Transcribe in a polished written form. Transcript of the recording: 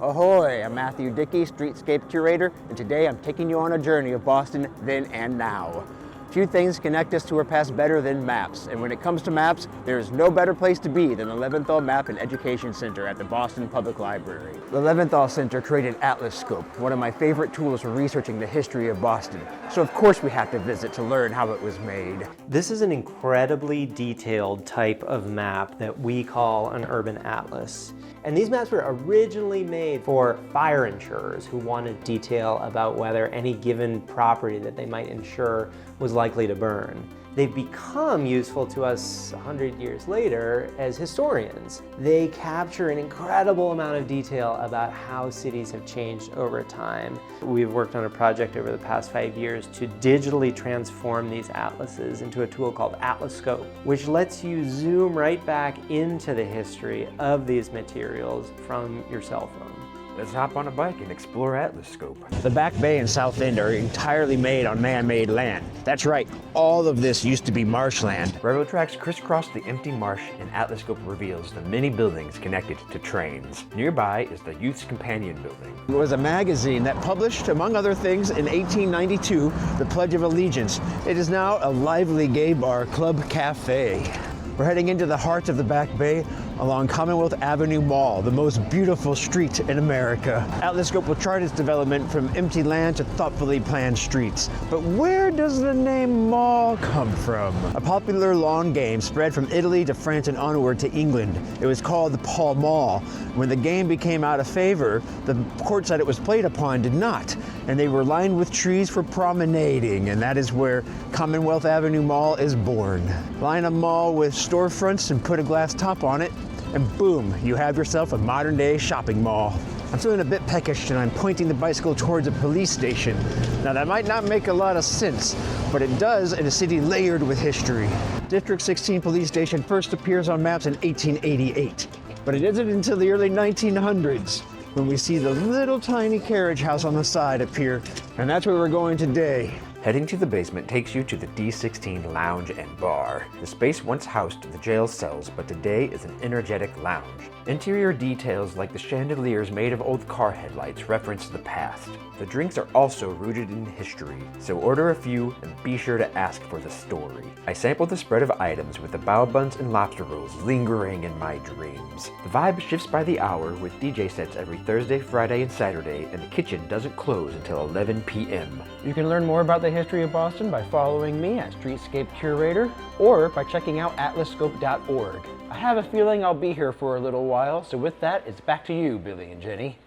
Ahoy, I'm Matthew Dickey, Streetscape Curator, and today I'm taking you on a journey of Boston then and now. Few things connect us to our past better than maps, and when it comes to maps, there is no better place to be than the Leventhal Map and Education Center at the Boston Public Library. The Leventhal Center created Atlascope, one of my favorite tools for researching the history of Boston, so of course we had to visit to learn how it was made. This is an incredibly detailed type of map that we call an urban atlas. And these maps were originally made for fire insurers who wanted detail about whether any given property that they might insure was likely to burn. They've become useful to us 100 years later as historians. They capture an incredible amount of detail about how cities have changed over time. We've worked on a project over the past 5 years to digitally transform these atlases into a tool called Atlascope, which lets you zoom right back into the history of these materials from your cell phone. Let's hop on a bike and explore Atlascope. The Back Bay and South End are entirely made on man-made land. That's right, all of this used to be marshland. Railroad tracks crisscross the empty marsh, and Atlascope reveals the many buildings connected to trains. Nearby is the Youth's Companion building. It was a magazine that published, among other things, in 1892, the Pledge of Allegiance. It is now a lively gay bar, Club Cafe. We're heading into the heart of the Back Bay along Commonwealth Avenue Mall, the most beautiful street in America. Atlascope will chart its development from empty land to thoughtfully planned streets. But where does the name mall come from? A popular lawn game spread from Italy to France and onward to England. It was called the Pall Mall. When the game became out of favor, the courts that it was played upon did not, and they were lined with trees for promenading, and that is where Commonwealth Avenue Mall is born. Line a mall with storefronts and put a glass top on it, and boom, you have yourself a modern-day shopping mall. I'm feeling a bit peckish and I'm pointing the bicycle towards a police station. Now that might not make a lot of sense, but it does in a city layered with history. District 16 Police Station first appears on maps in 1888, but it isn't until the early 1900s when we see the little tiny carriage house on the side appear, and that's where we're going today. Heading to the basement takes you to the D16 Lounge and Bar. The space once housed the jail cells, but today is an energetic lounge. Interior details like the chandeliers made of old car headlights reference the past. The drinks are also rooted in history, so order a few and be sure to ask for the story. I sampled the spread of items with the bao buns and lobster rolls lingering in my dreams. The vibe shifts by the hour with DJ sets every Thursday, Friday, and Saturday, and the kitchen doesn't close until 11 p.m. You can learn more about the history of Boston by following me at Streetscape Curator or by checking out atlascope.org. I have a feeling I'll be here for a little while, so with that, it's back to you, Billy and Jenny.